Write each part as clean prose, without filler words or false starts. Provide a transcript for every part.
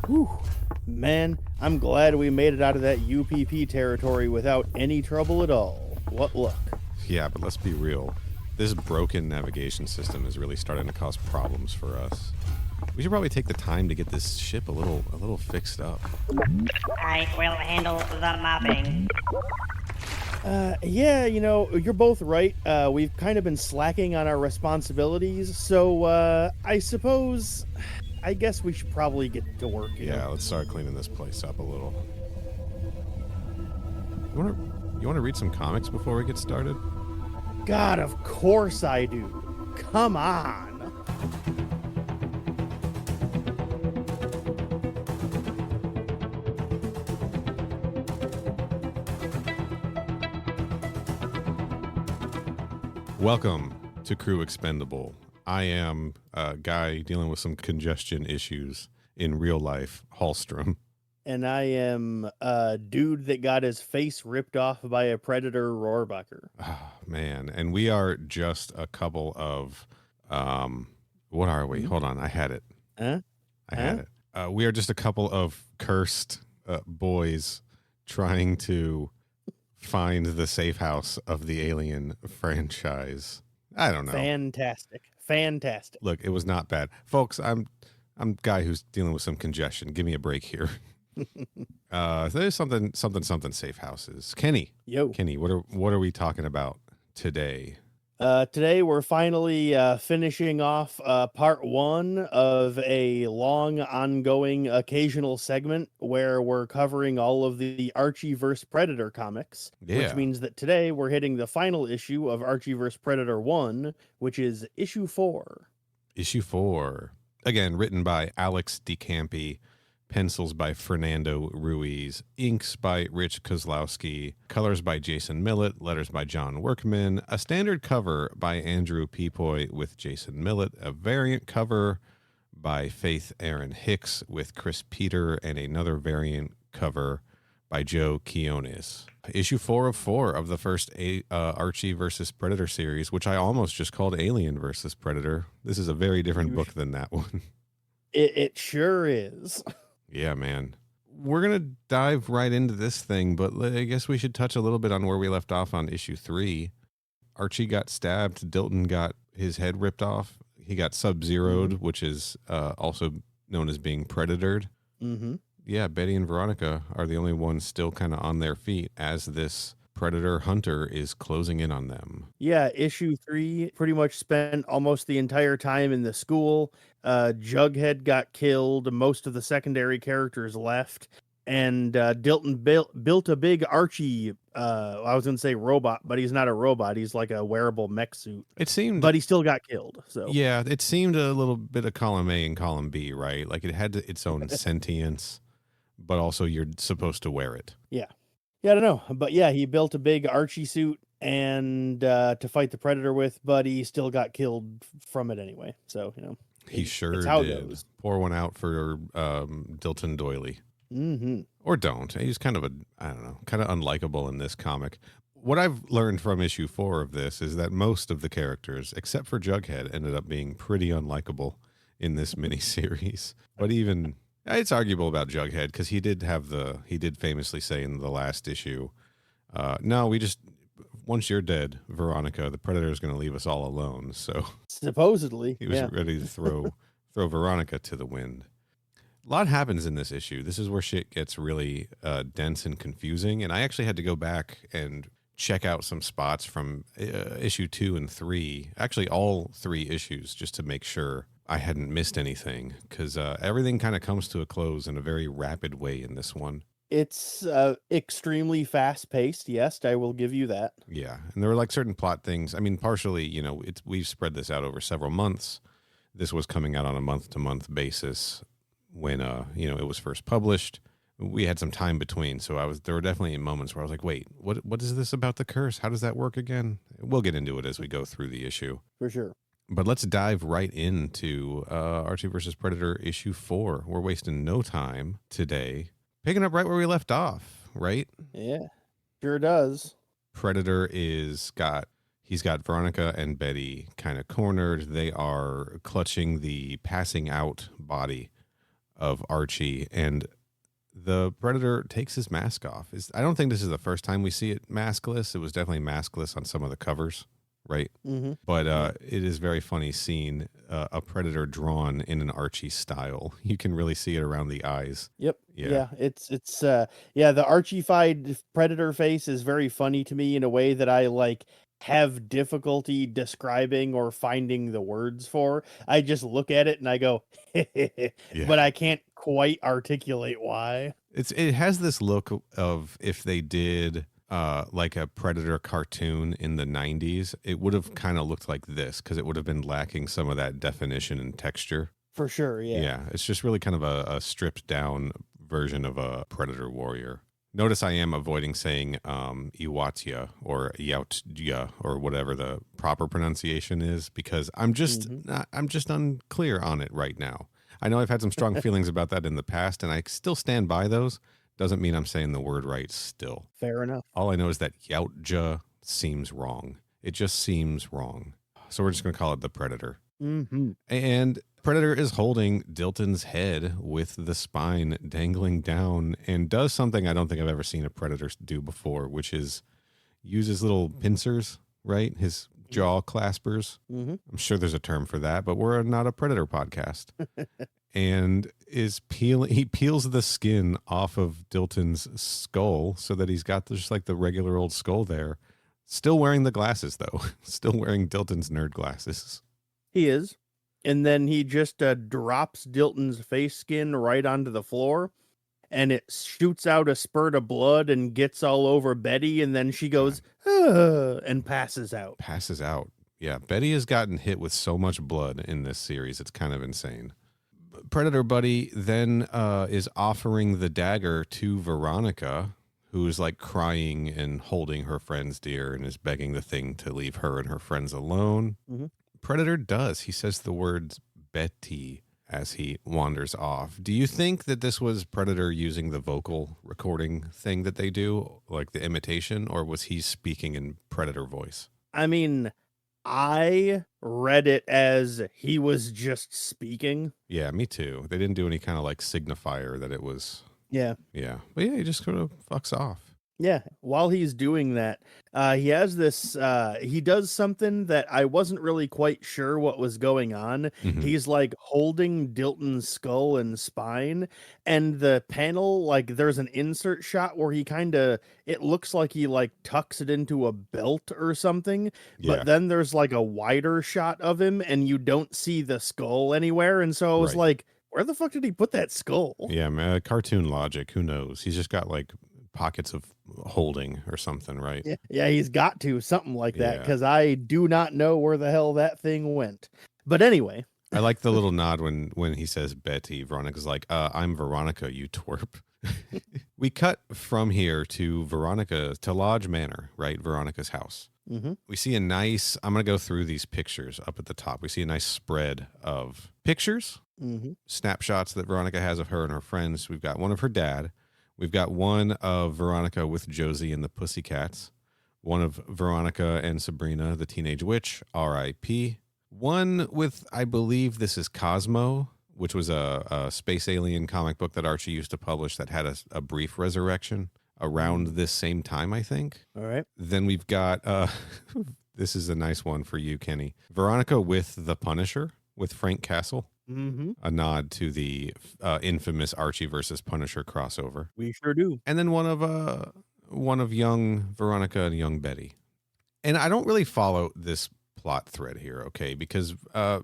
Whew. Man, I'm glad we made it out of that UPP territory without any trouble at all. What luck. Yeah, but let's be real. This broken navigation system is really starting to cause problems for us. We should probably take the time to get this ship a little fixed up. I will handle the mopping. Yeah, you're both right. We've kind of been slacking on our responsibilities, so I guess we should probably get to work. Yeah, let's start cleaning this place up a little. You want to read some comics before we get started? God, of course I do. Come on. Welcome to Crew Expendable. I am a guy dealing with some congestion issues in real life, Hallstrom. And I am a dude that got his face ripped off by a predator, Rohrbacher. Oh, man. And we are just a couple of, what are we? Hold on. I had it. Huh? I had it. We are just a couple of cursed boys trying to find the safe house of the Alien franchise. I don't know. Fantastic. Look, it was not bad. Folks, I'm a guy who's dealing with some congestion. Give me a break here. There's something safe houses. Kenny. Yo. Kenny, what are we talking about today? Today we're finally finishing off part one of a long ongoing occasional segment where we're covering all of the Archie vs. Predator comics, which means that today we're hitting the final issue of Archie vs. Predator 1, which is issue 4. Issue 4. Again, written by Alex DeCampi, pencils by Fernando Ruiz, inks by Rich Kozlowski, colors by Jason Millett, letters by John Workman, a standard cover by Andrew Peepoy with Jason Millett, a variant cover by Faith Aaron Hicks with Chris Peter, and another variant cover by Joe Quiones. Issue 4 of 4 of the first Archie versus Predator series, which I almost just called Alien versus Predator. This is a very different book than that one. It sure is. Yeah, man. We're going to dive right into this thing, but I guess we should touch a little bit on where we left off on issue 3. Archie got stabbed. Dilton got his head ripped off. He got sub-zeroed, which is also known as being predatored. Mm-hmm. Yeah, Betty and Veronica are the only ones still kind of on their feet as this predator hunter is closing in on them. Yeah, issue 3 pretty much spent almost the entire time in the school. Jughead got killed. Most of the secondary characters left. And Dilton built a big Archie, I was going to say robot, but he's not a robot. He's like a wearable mech suit. It seemed... But he still got killed. So yeah, it seemed a little bit of column A and column B, right? Like it had its own sentience, but also you're supposed to wear it. Yeah. Yeah, I don't know. But yeah, he built a big Archie suit and to fight the Predator with, but he still got killed from it anyway. So, he sure it's how did. It goes. Pour one out for Dilton Doily. Mm-hmm. Or don't. He's kind of kind of unlikable in this comic. What I've learned from issue 4 of this is that most of the characters, except for Jughead, ended up being pretty unlikable in this miniseries. But even... it's arguable about Jughead because he did famously say in the last issue, no, once you're dead, Veronica, the Predator is going to leave us all alone. So supposedly he was ready to throw Veronica to the wind. A lot happens in this issue. This is where shit gets really dense and confusing. And I actually had to go back and check out some spots from issue 2 and 3, actually all 3 issues, just to make sure I hadn't missed anything, because everything kind of comes to a close in a very rapid way in this one. It's extremely fast-paced, yes, I will give you that. Yeah, and there were like certain plot things. I mean, partially, we've spread this out over several months. This was coming out on a month-to-month basis when, it was first published. We had some time between, so there were definitely moments where I was like, wait, what is this about the curse? How does that work again? We'll get into it as we go through the issue. For sure. But let's dive right into Archie vs. Predator issue 4. We're wasting no time today. Picking up right where we left off, right? Yeah, sure does. Predator he's got Veronica and Betty kind of cornered. They are clutching the passing out body of Archie, and the Predator takes his mask off. I don't think this is the first time we see it maskless. It was definitely maskless on some of the covers, right? Mm-hmm. But it is very funny seeing a Predator drawn in an Archie style. You can really see it around the eyes. Yep. Yeah. It's the Archie-fied Predator face is very funny to me in a way that I like have difficulty describing or finding the words for. I just look at it and I go, but I can't quite articulate why. It has this look of if they did like a Predator cartoon in the 90s, it would have kind of looked like this because it would have been lacking some of that definition and texture. For sure, yeah. Yeah, it's just really kind of a stripped down version of a Predator warrior. Notice I am avoiding saying Iwatia or Yautja or whatever the proper pronunciation is because I'm just unclear on it right now. I know I've had some strong feelings about that in the past, and I still stand by those. Doesn't mean I'm saying the word right still. Fair enough. All I know is that Yautja seems wrong. It just seems wrong. So we're just going to call it the Predator. Mm-hmm. And Predator is holding Dilton's head with the spine dangling down and does something I don't think I've ever seen a Predator do before, which is use his little pincers, right? His jaw claspers. Mm-hmm. I'm sure there's a term for that, but we're not a Predator podcast. And he peels the skin off of Dilton's skull so that he's got just like the regular old skull there. Still wearing the glasses, though. Still wearing Dilton's nerd glasses. He is. And then he just drops Dilton's face skin right onto the floor, and it shoots out a spurt of blood and gets all over Betty, and then she goes, and passes out. Passes out. Yeah, Betty has gotten hit with so much blood in this series. It's kind of insane. Predator Buddy then is offering the dagger to Veronica, who is like crying and holding her friends dear and is begging the thing to leave her and her friends alone. Mm-hmm. Predator does. He says the words Betty as he wanders off. Do you think that this was Predator using the vocal recording thing that they do, like the imitation, or was he speaking in Predator voice? I mean, I read it as he was just speaking. Yeah, me too. They didn't do any kind of like signifier that it was. Yeah. Yeah. But yeah, he just sort of fucks off. Yeah, while he's doing that, he has this, he does something that I wasn't really quite sure what was going on. Mhm. He's like holding Dilton's skull and spine, and the panel, like there's an insert shot where he it looks like he like tucks it into a belt or something, Yeah. but then there's like a wider shot of him and you don't see the skull anywhere. And so I was Right. like, where the fuck did he put that skull? Yeah, man, cartoon logic. Who knows? He's just got like pockets of holding or something, right? Yeah, he's got to something like that Yeah. because I do not know where the hell that thing went. But anyway, I like the little nod when he says Betty. Veronica's like, I'm Veronica, you twerp. We cut from here to Lodge Manor, right? Veronica's house. mm-hmm. We see I'm going to go through these pictures up at the top. We see a nice spread of pictures, Mm-hmm. snapshots that Veronica has of her and her friends. We've got one of her dad. We've got one of Veronica with Josie and the Pussycats. One of Veronica and Sabrina, the Teenage Witch, R.I.P. One with, I believe this is Cosmo, which was a space alien comic book that Archie used to publish that had a brief resurrection around this same time, I think. All right. Then we've got, this is a nice one for you, Kenny. Veronica with the Punisher, with Frank Castle. Mm-hmm. A nod to the infamous Archie versus Punisher crossover. We sure do. And then one of young Veronica and young Betty. And I don't really follow this plot thread here, okay? Because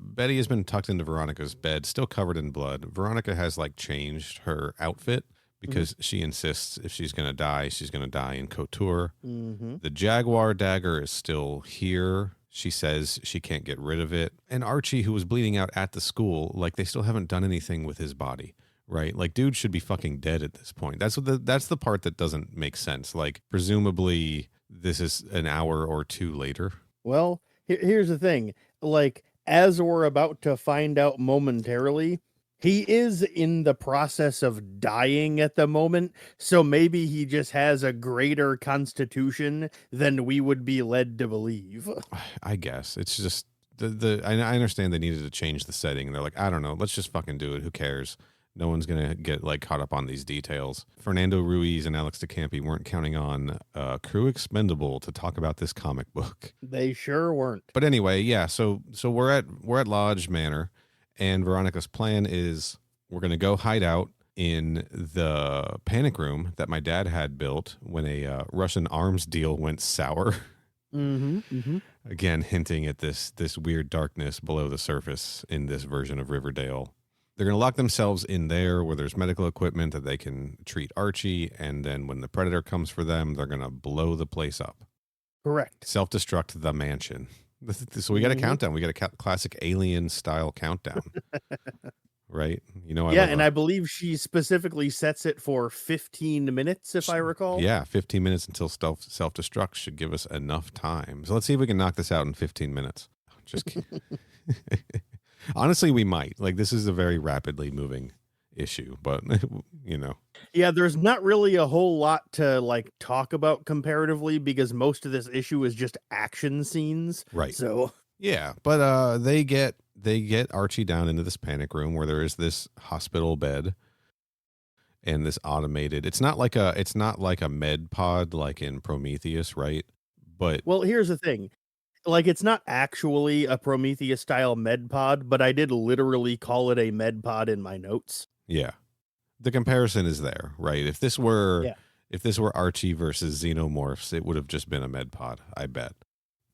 Betty has been tucked into Veronica's bed, still covered in blood. Veronica has like changed her outfit because she insists if she's going to die, she's going to die in couture. Mm-hmm. The Jaguar dagger is still here. She says she can't get rid of it. And Archie, who was bleeding out at the school, like they still haven't done anything with his body, right? Like dude should be fucking dead at this point. That's the part that doesn't make sense. Like presumably this is an hour or two later. Well, here's the thing. Like, as we're about to find out momentarily, he is in the process of dying at the moment, so maybe he just has a greater constitution than we would be led to believe. I guess it's just I understand they needed to change the setting, and they're like, I don't know, let's just fucking do it. Who cares? No one's going to get like caught up on these details. Fernando Ruiz and Alex DeCampi weren't counting on Crew Expendable to talk about this comic book. They sure weren't. But anyway, yeah, so we're at Lodge Manor, and Veronica's plan is we're going to go hide out in the panic room that my dad had built when a Russian arms deal went sour. Again, hinting at this weird darkness below the surface in this version of Riverdale. They're going to lock themselves in there where there's medical equipment that they can treat Archie, and then when the Predator comes for them, they're going to blow the place up. Correct. Self-destruct the mansion. So we got a countdown. We got a classic Alien-style countdown. Right? You know, I believe she specifically sets it for 15 minutes, if I recall. Yeah, 15 minutes until self-destruct should give us enough time. So let's see if we can knock this out in 15 minutes. Just kidding. Honestly, we might. Like, this is a very rapidly moving issue, but, you know. Yeah, there's not really a whole lot to, like, talk about comparatively because most of this issue is just action scenes. Right. So... Yeah, but they get Archie down into this panic room where there is this hospital bed and this automated. It's not like a med pod like in Prometheus, right? But well, here's the thing. Like, it's not actually a Prometheus style med pod, but I did literally call it a med pod in my notes. Yeah. The comparison is there, right? If this were Archie versus Xenomorphs, it would have just been a med pod, I bet.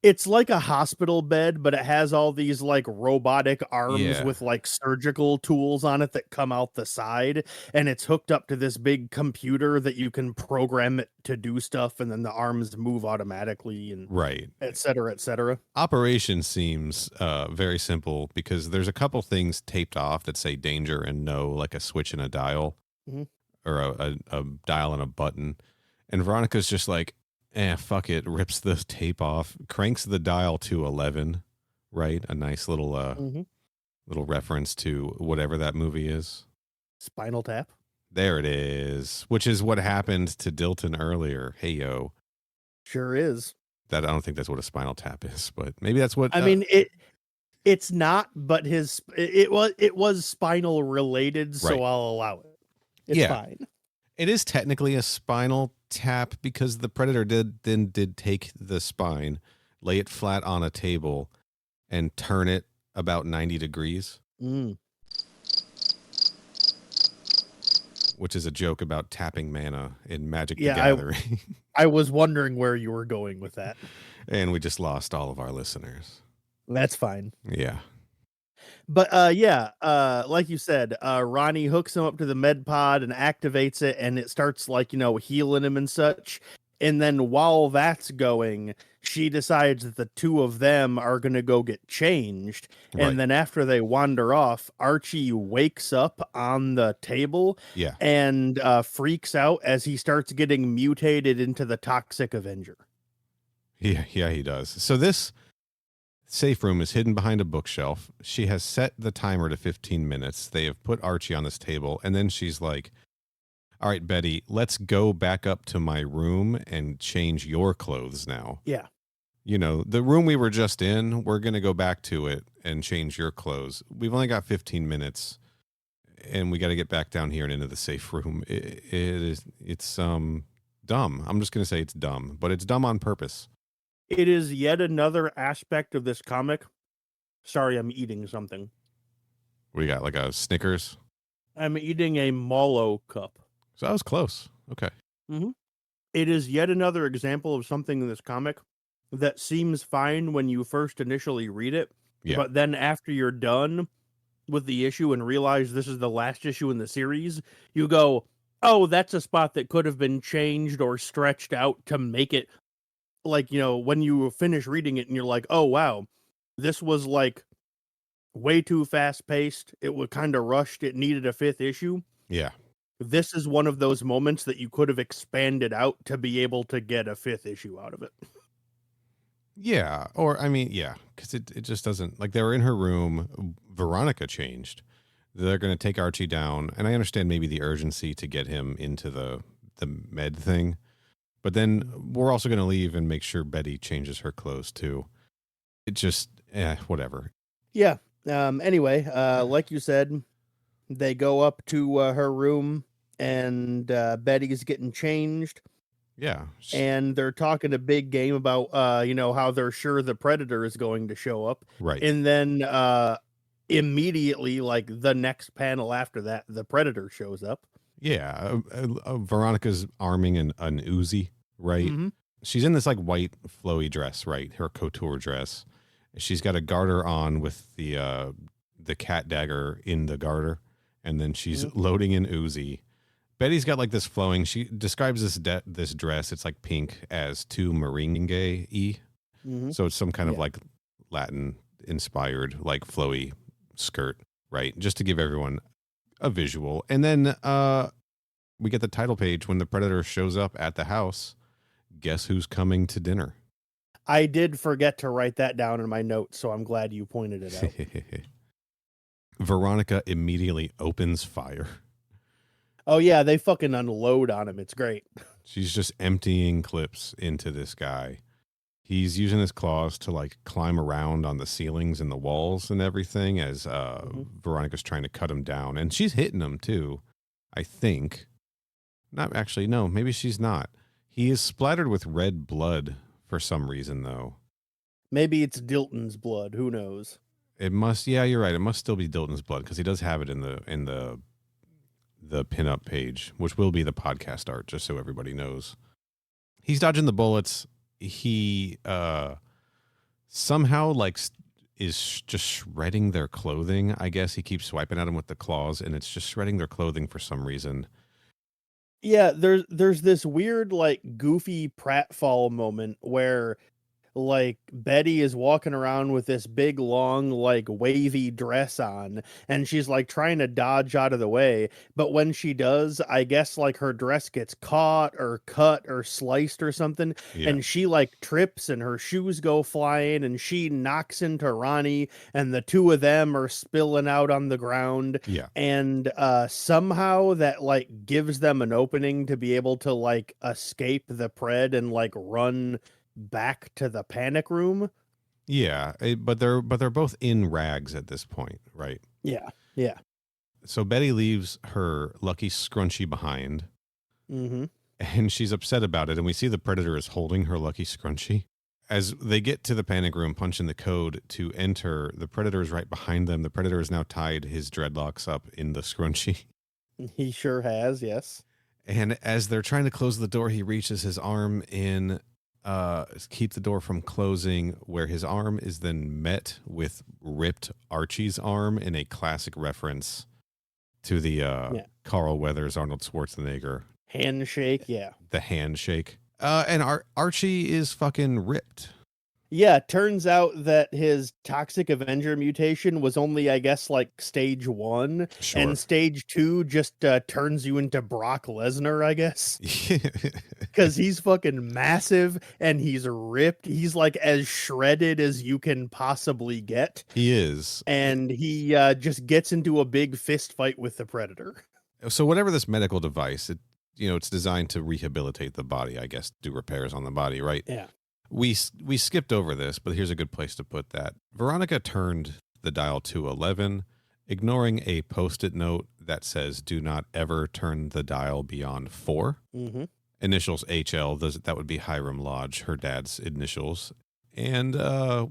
It's like a hospital bed, but it has all these like robotic arms with like surgical tools on it that come out the side. And it's hooked up to this big computer that you can program it to do stuff. And then the arms move automatically and right, et cetera, et cetera. Operation seems very simple because there's a couple things taped off that say danger and no, like a switch and a dial or a dial and a button. And Veronica's just like, fuck it, rips the tape off, cranks the dial to 11, right? A nice little little reference to whatever that movie is. Spinal Tap. There it is, which is what happened to Dilton earlier. Hey, yo. Sure is. That I don't think that's what a Spinal Tap is, but maybe that's what... I mean, it's not, but it was spinal related, so right. I'll allow it. It's fine. It is technically a spinal tap because the Predator did take the spine, lay it flat on a table, and turn it about 90 degrees. Which is a joke about tapping mana in Magic the Gathering. I was wondering where you were going with that. And we just lost all of our listeners. That's fine. Yeah. But like you said, Ronnie hooks him up to the med pod and activates it, and it starts like, healing him and such. And then while that's going, she decides that the two of them are going to go get changed. Right. And then after they wander off, Archie wakes up on the table and freaks out as he starts getting mutated into the Toxic Avenger. Yeah, he does. So this safe room is hidden behind a bookshelf. She has set the timer to 15 minutes. They have put Archie on this table, and then she's like, all right, Betty, let's go back up to my room and change your clothes now. Yeah. The room we were just in, we're going to go back to it and change your clothes. We've only got 15 minutes, and we got to get back down here and into the safe room. It's dumb. I'm just going to say it's dumb, but it's dumb on purpose. It is yet another aspect of this comic. Sorry, I'm eating something. What do you got, like a Snickers? I'm eating a Mallow cup. So that was close. Okay. Mm-hmm. It is yet another example of something in this comic that seems fine when you first initially read it. Yeah. But then after you're done with the issue and realize this is the last issue in the series, you go, oh, that's a spot that could have been changed or stretched out to make it like, when you finish reading it and you're like, oh, wow, this was like way too fast paced. It was kind of rushed. It needed a fifth issue. Yeah. This is one of those moments that you could have expanded out to be able to get a fifth issue out of it. Yeah. Or, I mean, yeah, because it just doesn't, like, they were in her room. Veronica changed. They're going to take Archie down. And I understand maybe the urgency to get him into the med thing. But then we're also going to leave and make sure Betty changes her clothes too. It just, whatever. Yeah. Anyway, like you said, They go up to her room, and Betty's getting changed, Yeah. and they're talking a big game about how they're sure the Predator is going to show up. Right. And then immediately, like the next panel after that, the Predator shows up. Yeah. Veronica's arming an Uzi, right? Mhm. She's in this like white flowy dress, right? Her couture dress. She's got a garter on with the cat dagger in the garter, and then she's loading an Uzi. Betty's got like this flowing. She describes this dress. It's like pink as too meringue-y. So it's some kind of like Latin inspired like flowy skirt, right? Just to give everyone a visual. And then we get the title page when the Predator shows up at the house. Guess who's coming to dinner? I did forget to write that down in my notes, so I'm glad you pointed it out. Veronica immediately opens fire. Oh yeah, they fucking unload on him. It's great. She's just emptying clips into this guy. He's using his claws to like climb around on the ceilings and the walls and everything as Veronica's trying to cut him down. And she's hitting him too, I think. Not actually, no, maybe she's not. He is splattered with red blood for some reason, though. Maybe it's Dilton's blood. Who knows? It must. Yeah, you're right. It must still be Dilton's blood because he does have it in the pinup page, which will be the podcast art, just so everybody knows. He's dodging the bullets. He somehow like is just shredding their clothing. I guess he keeps swiping at them with the claws, and it's just shredding their clothing for some reason. Yeah, there's this weird like goofy pratfall moment where like Betty is walking around with this big long like wavy dress on, and she's like trying to dodge out of the way, but when she does, I guess like her dress gets caught or cut or sliced or something, and she like trips and her shoes go flying, and she knocks into Ronnie, and the two of them are spilling out on the ground. And somehow that like gives them an opening to be able to like escape the pred and like run back to the panic room. But they're both in rags at this point, right? Yeah. So Betty leaves her lucky scrunchie behind, and she's upset about it. And we see the Predator is holding her lucky scrunchie. As they get to the panic room, punch in the code to enter, the Predator is right behind them. The Predator has now tied his dreadlocks up in the scrunchie. He sure has, yes. And as they're trying to close the door, he reaches his arm in, keep the door from closing, where his arm is then met with ripped Archie's arm in a classic reference to the Carl Weathers, Arnold Schwarzenegger handshake. The handshake. And Archie is fucking ripped. Yeah, turns out that his Toxic Avenger mutation was only, I guess, like stage 1. Sure. And stage 2 just turns you into Brock Lesnar, I guess. Because he's fucking massive and he's ripped. He's like as shredded as you can possibly get. He is. And he just gets into a big fist fight with the Predator. So whatever this medical device, it's designed to rehabilitate the body, I guess, do repairs on the body, right? Yeah. We skipped over this, but here's a good place to put that. Veronica turned the dial to 11, ignoring a Post-it note that says, do not ever turn the dial beyond 4. Initials HL, that would be Hiram Lodge, her dad's initials. And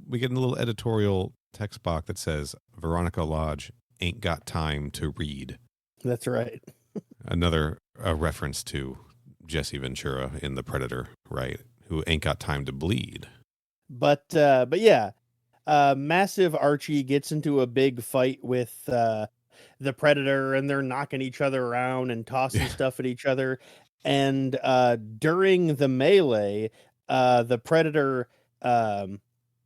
we get a little editorial text box that says, Veronica Lodge ain't got time to read. That's right. Another reference to Jesse Ventura in The Predator, right? Who ain't got time to bleed. But yeah, massive Archie gets into a big fight with the Predator, and they're knocking each other around and tossing stuff at each other. And during the melee, the Predator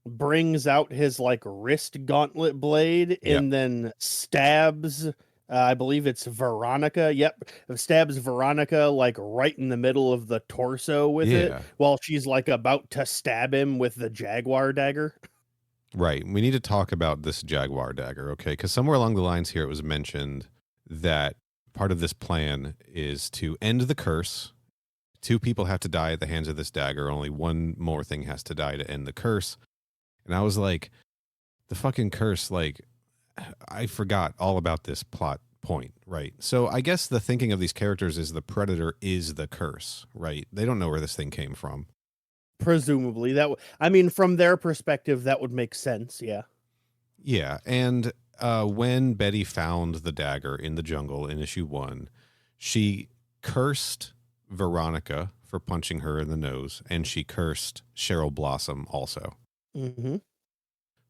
brings out his like wrist gauntlet blade and then stabs. I believe it's Veronica. Yep. Stabs Veronica like right in the middle of the torso with it while she's like about to stab him with the Jaguar dagger. Right. We need to talk about this Jaguar dagger, okay? Because somewhere along the lines here it was mentioned that part of this plan is to end the curse. 2 people have to die at the hands of this dagger. Only one more thing has to die to end the curse. And I was like, the fucking curse, like, I forgot all about this plot point, right? So I guess the thinking of these characters is the predator is the curse, right? They don't know where this thing came from. Presumably, I mean, from their perspective, that would make sense. Yeah. Yeah, and when Betty found the dagger in the jungle in issue 1, she cursed Veronica for punching her in the nose, and she cursed Cheryl Blossom also. Mm-hmm.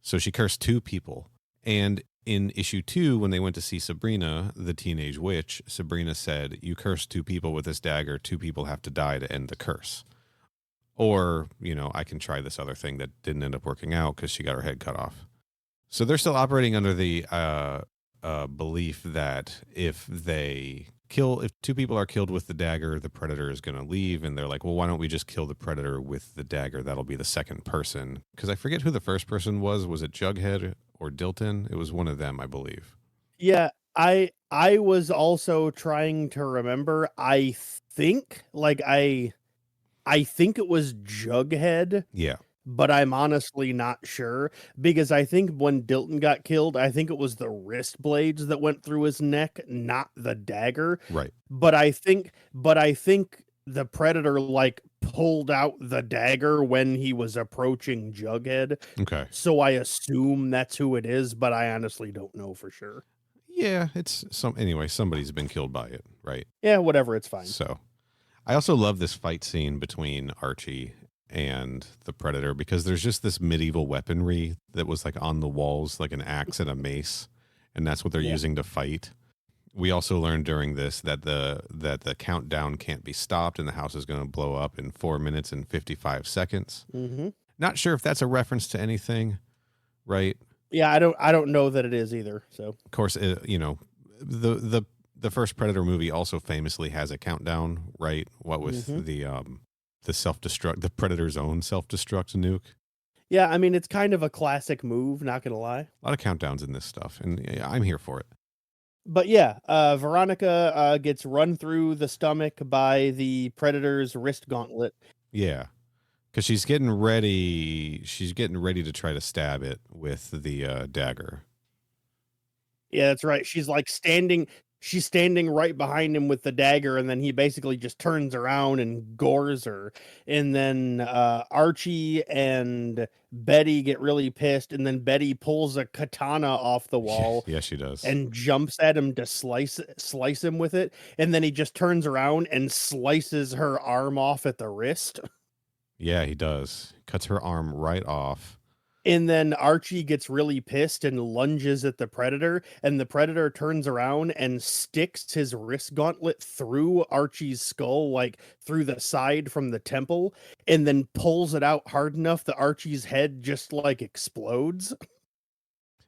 So she cursed 2 people. And in issue 2, when they went to see Sabrina, the teenage witch, Sabrina said, "You cursed 2 people with this dagger. 2 people have to die to end the curse." Or, I can try this other thing that didn't end up working out because she got her head cut off. So they're still operating under the belief that if 2 people are killed with the dagger, the predator is going to leave. And they're like, well, why don't we just kill the predator with the dagger? That'll be the second person. Because I forget who the first person was. Was it Jughead or Dilton? It was one of them, I believe. Yeah, I was also trying to remember. I think it was Jughead. Yeah. But I'm honestly not sure, because I think when Dilton got killed, I think it was the wrist blades that went through his neck, not the dagger. Right. But I think the predator pulled out the dagger when he was approaching Jughead. Okay. So I assume that's who it is, but I honestly don't know for sure. Yeah, somebody's been killed by it, right? Yeah, whatever, it's fine. So I also love this fight scene between Archie and the predator, because there's just this medieval weaponry that was on the walls, like an axe and a mace, and that's what they're using to fight. We also learned during this that the countdown can't be stopped, and the house is going to blow up in 4 minutes and 55 seconds. Mm-hmm. Not sure if that's a reference to anything, right? Yeah, I don't know that it is either. So of course, the first Predator movie also famously has a countdown, right? What with the self-destruct, the Predator's own self-destruct nuke. Yeah, I mean, it's kind of a classic move, not gonna lie. A lot of countdowns in this stuff, and I'm here for it. But yeah, Veronica gets run through the stomach by the Predator's wrist gauntlet. Yeah, because she's getting ready to try to stab it with the dagger. Yeah, that's right. She's standing right behind him with the dagger, and then he basically just turns around and gores her. And then Archie and Betty get really pissed, and then Betty pulls a katana off the wall. Yeah, she does. And jumps at him to slice him with it. And then he just turns around and slices her arm off at the wrist. Yeah, he does. Cuts her arm right off. And then Archie gets really pissed and lunges at the Predator, and the Predator turns around and sticks his wrist gauntlet through Archie's skull, through the side from the temple, and then pulls it out hard enough that Archie's head just explodes.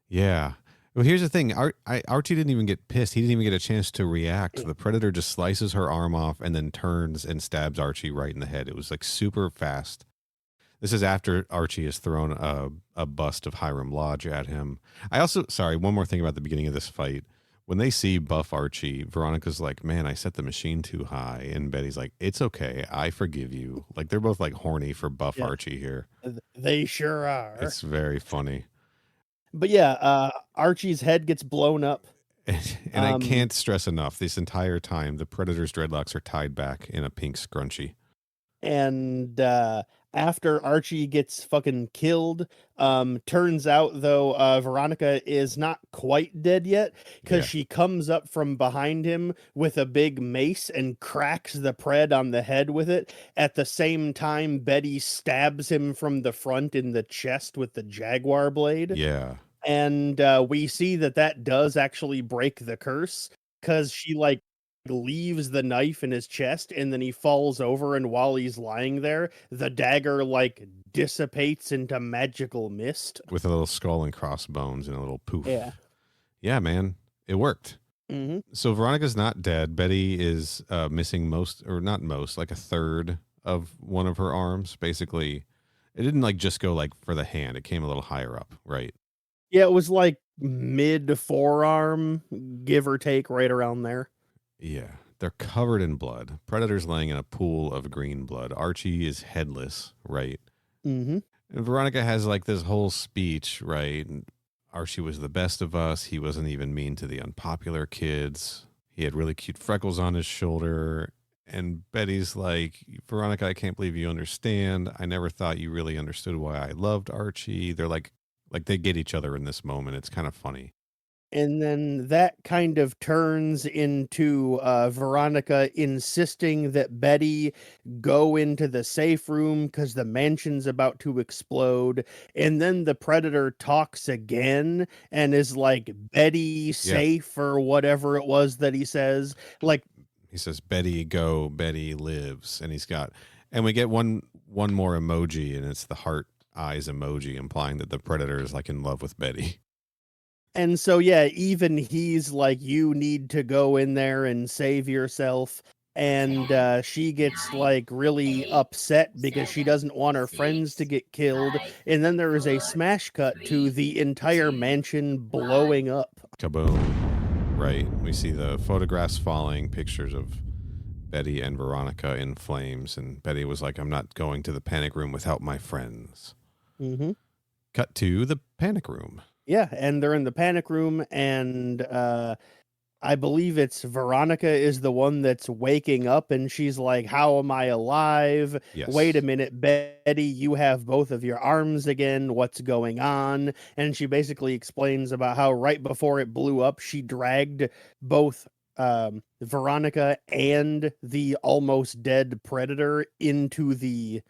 Yeah. Well, here's the thing. Archie didn't even get pissed. He didn't even get a chance to react. The Predator just slices her arm off and then turns and stabs Archie right in the head. It was super fast. This is after Archie has thrown a bust of Hiram Lodge at him. One more thing about the beginning of this fight. When they see buff Archie, Veronica's like, "Man, I set the machine too high." And Betty's like, "It's okay. I forgive you." They're both horny for buff Archie here. They sure are. It's very funny. But yeah, Archie's head gets blown up. And I can't stress enough, this entire time, the Predator's dreadlocks are tied back in a pink scrunchie. And after Archie gets fucking killed, turns out, though, Veronica is not quite dead yet, because she comes up from behind him with a big mace and cracks the Pred on the head with it. At the same time, Betty stabs him from the front in the chest with the Jaguar blade. Yeah. And we see that does actually break the curse, because she leaves the knife in his chest, and then he falls over, and while he's lying there, the dagger dissipates into magical mist with a little skull and crossbones and a little poof. Yeah, man, it worked. Mm-hmm. So Veronica's not dead. Betty is missing a third of one of her arms. Basically, it didn't just go for the hand. It came a little higher up, right? Yeah, it was mid forearm, give or take, right around there. Yeah, they're covered in blood. Predator's laying in a pool of green blood. Archie is headless, right? Mm-hmm. And Veronica has this whole speech, right? Archie was the best of us. He wasn't even mean to the unpopular kids. He had really cute freckles on his shoulder. And Betty's like, Veronica, I can't believe you understand. I never thought you really understood why I loved Archie. They're like they get each other in this moment. It's kind of funny. And then that kind of turns into Veronica insisting that Betty go into the safe room because the mansion's about to explode. And then the Predator talks again and is like, Betty safe, or whatever it was that he says. Like, he says, Betty go, Betty lives. And and we get one more emoji, and it's the heart eyes emoji, implying that the Predator is like in love with Betty. And so, yeah, even he's like, you need to go in there and save yourself. And she gets like really upset because she doesn't want her friends to get killed. And then there is a smash cut to the entire mansion blowing up. Kaboom. Right. We see the photographs falling, pictures of Betty and Veronica in flames. And Betty was like, I'm not going to the panic room without my friends. Mm-hmm. Cut to the panic room. Yeah, and they're in the panic room, and I believe it's Veronica is the one that's waking up, and she's like, how am I alive? Yes. Wait a minute, Betty, you have both of your arms again. What's going on? And she basically explains about how right before it blew up, she dragged both Veronica and the almost dead Predator into the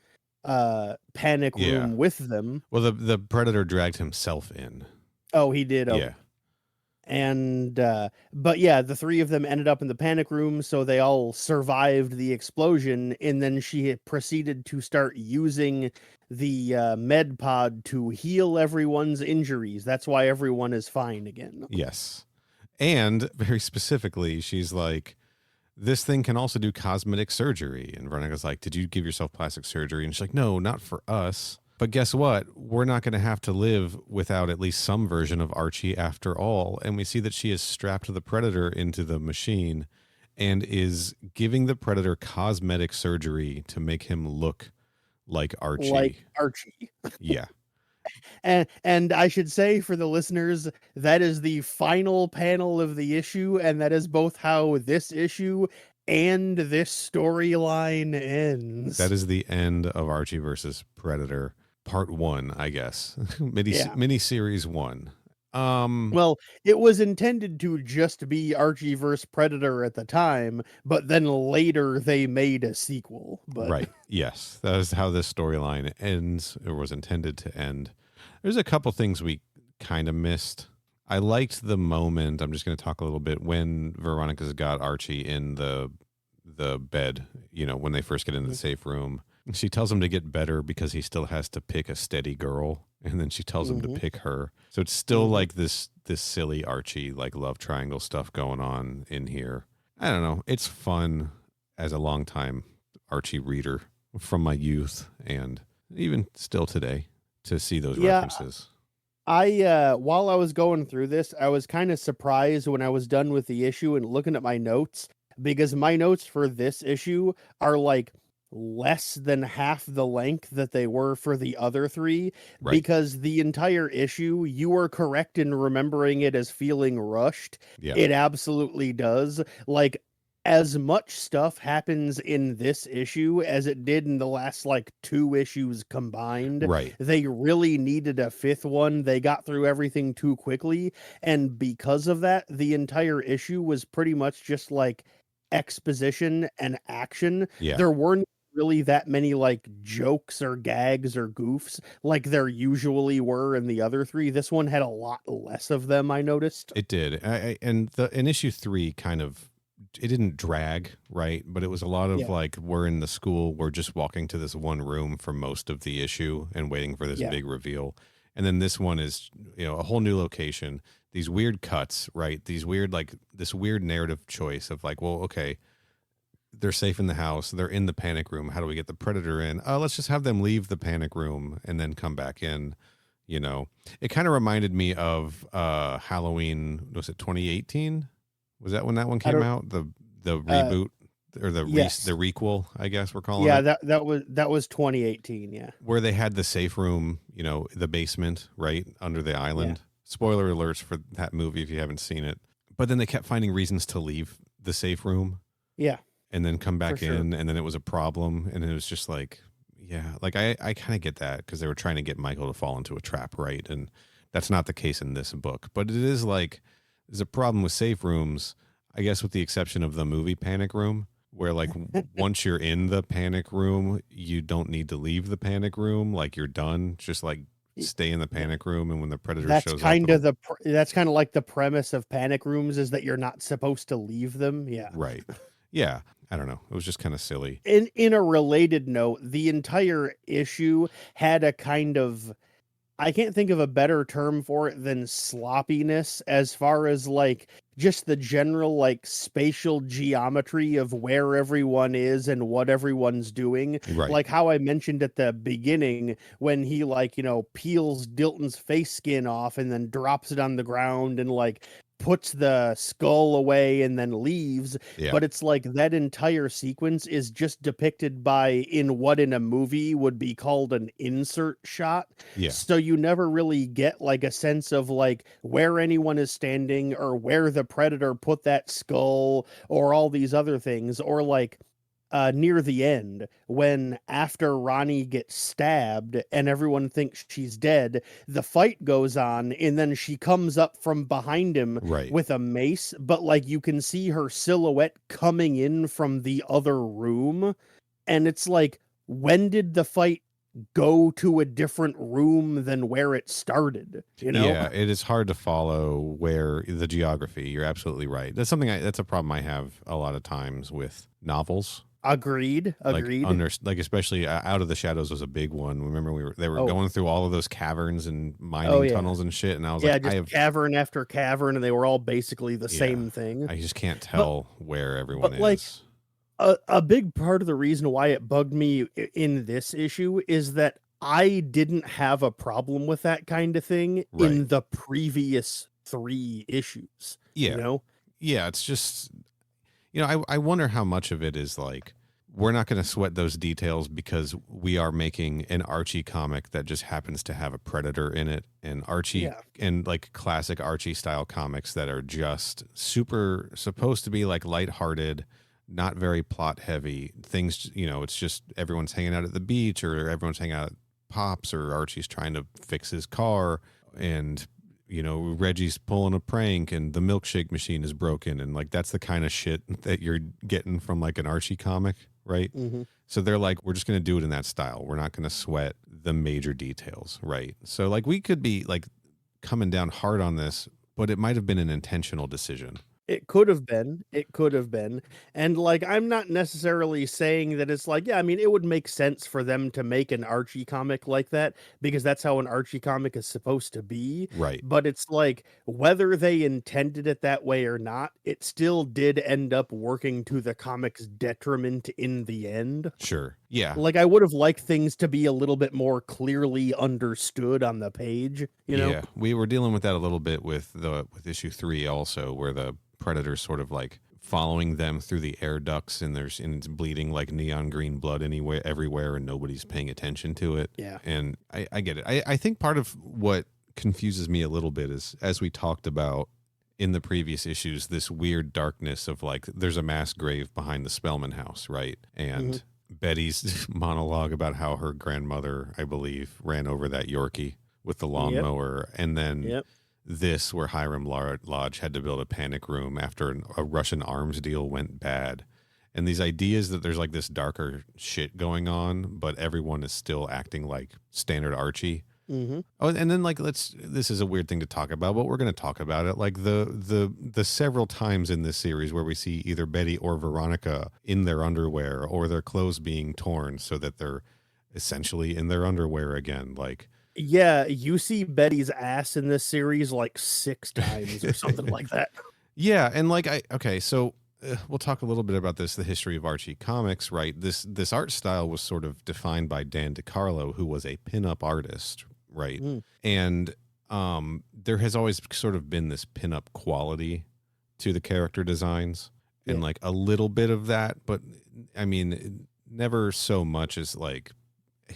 panic room with them. Well, the Predator dragged himself in. Oh, he did. Okay. Yeah. And but yeah, the three of them ended up in the panic room, so they all survived the explosion. And then she proceeded to start using the med pod to heal everyone's injuries. That's why everyone is fine again. Yes. And very specifically, she's like, this thing can also do cosmetic surgery. And Veronica's like, did you give yourself plastic surgery? And she's like, no, not for us. But guess what? We're not going to have to live without at least some version of Archie after all. And we see that she has strapped the Predator into the machine and is giving the Predator cosmetic surgery to make him look like Archie. Like Archie. Yeah. And I should say for the listeners, that is the final panel of the issue, and that is both how this issue and this storyline ends. That is the end of Archie versus Predator, part 1, I guess. Mini series 1. Well, it was intended to just be Archie versus Predator at the time, but then later they made a sequel. But right. Yes. That is how this storyline ends, or was intended to end. There's a couple things we kind of missed. I liked the moment, I'm just going to talk a little bit, when Veronica's got Archie in the bed, when they first get into the safe room. She tells him to get better because he still has to pick a steady girl, and then she tells him to pick her. So it's still like this silly Archie, like love triangle stuff going on in here. I don't know. It's fun as a longtime Archie reader from my youth and even still today to see those references. While I was going through this, I was kind of surprised when I was done with the issue and looking at my notes, because my notes for this issue are like less than half the length that they were for the other three, because the entire issue, you were correct in remembering it as feeling rushed. Yeah. It absolutely does. Like, as much stuff happens in this issue as it did in the last like 2 issues combined. Right. They really needed a 5th one. They got through everything too quickly. And because of that, the entire issue was pretty much just like exposition and action. Yeah. There weren't really that many like jokes or gags or goofs like there usually were in the other 3. This one had a lot less of them, I noticed. It did. And in issue 3 kind of, it didn't drag, right? But it was a lot of like, we're in the school, we're just walking to this one room for most of the issue and waiting for this big reveal. And then this one is, a whole new location, these weird cuts, right? These weird, like this weird narrative choice of like, well, okay, they're safe in the house, they're in the panic room. How do we get the Predator in? Let's just have them leave the panic room and then come back in. It kind of reminded me of Halloween, was it 2018? Was that when that one came out? The reboot or the requel, I guess we're calling it. Yeah, that was 2018. Yeah, where they had the safe room, the basement, right under the island. Spoiler alerts for that movie if you haven't seen it. But then they kept finding reasons to leave the safe room. Yeah. And then come back sure. in, and then it was a problem. And it was just like, yeah, like I kind of get that because they were trying to get Michael to fall into a trap, right? And that's not the case in this book. But it is like, there's a problem with safe rooms, I guess with the exception of the movie Panic Room, where like once you're in the panic room, you don't need to leave the panic room. Like you're done. Just like stay in the panic room, and when the predator shows up, that's kind of like the premise of panic rooms is that you're not supposed to leave them. Yeah. right. Yeah. I don't know. It was just kind of silly. In a related note, the entire issue had a kind of, I can't think of a better term for it than sloppiness, as far as like just the general like spatial geometry of where everyone is and what everyone's doing. Right. Like how I mentioned at the beginning when he like, peels Dilton's face skin off and then drops it on the ground and like puts the skull away and then leaves. Yeah. But it's like that entire sequence is just depicted by in what in a movie would be called an insert shot. Yeah. So you never really get like a sense of like where anyone is standing or where the predator put that skull or all these other things, or like near the end when after Ronnie gets stabbed and everyone thinks she's dead, the fight goes on and then she comes up from behind him Right. with a mace, but like you can see her silhouette coming in from the other room, and it's like, when did the fight go to a different room than where it started? Yeah, it is hard to follow where the geography. You're absolutely right. That's that's a problem I have a lot of times with novels. Agreed. Like especially Out of the Shadows was a big one. Remember they were going through all of those caverns and mining tunnels and shit, and I was like, cavern after cavern, and they were all basically the same thing. I just can't tell where everyone is. Like, a big part of the reason why it bugged me in this issue is that I didn't have a problem with that kind of thing in the previous 3 issues. Yeah. Yeah, it's just, I wonder how much of it is like, we're not going to sweat those details because we are making an Archie comic that just happens to have a predator in it, and Archie and like classic Archie style comics that are just super supposed to be like lighthearted, not very plot heavy things. It's just everyone's hanging out at the beach, or everyone's hanging out at Pops, or Archie's trying to fix his car, and Reggie's pulling a prank and the milkshake machine is broken, and like that's the kind of shit that you're getting from like an Archie comic, right? Mm-hmm. So they're like, we're just going to do it in that style. We're not going to sweat the major details, right? So like we could be like coming down hard on this, but it might have been an intentional decision. It could have been. And like, I'm not necessarily saying that it's like, it would make sense for them to make an Archie comic like that because that's how an Archie comic is supposed to be. Right. But it's like, whether they intended it that way or not, it still did end up working to the comic's detriment in the end. Sure. Yeah. Like, I would have liked things to be a little bit more clearly understood on the page, Yeah. We were dealing with that a little bit with issue 3 also, where the predator's sort of like following them through the air ducts, and it's bleeding like neon green blood everywhere, and nobody's paying attention to it. Yeah. And I get it. I think part of what confuses me a little bit is, as we talked about in the previous issues, this weird darkness of like, there's a mass grave behind the Spellman house, right? And Betty's monologue about how her grandmother, I believe, ran over that Yorkie with the lawnmower, and then this where Hiram Lodge had to build a panic room after a Russian arms deal went bad. And these ideas that there's like this darker shit going on, but everyone is still acting like standard Archie. Mm-hmm. Oh, and then like, this is a weird thing to talk about, but we're going to talk about it. Like the several times in this series where we see either Betty or Veronica in their underwear, or their clothes being torn so that they're essentially in their underwear again. Like, yeah, you see Betty's ass in this series like 6 times or something like that. Yeah, and like so we'll talk a little bit about the history of Archie comics, right? This art style was sort of defined by Dan DeCarlo, who was a pinup artist, right? And there has always sort of been this pinup quality to the character designs, and like a little bit of that, but I mean, never so much as like,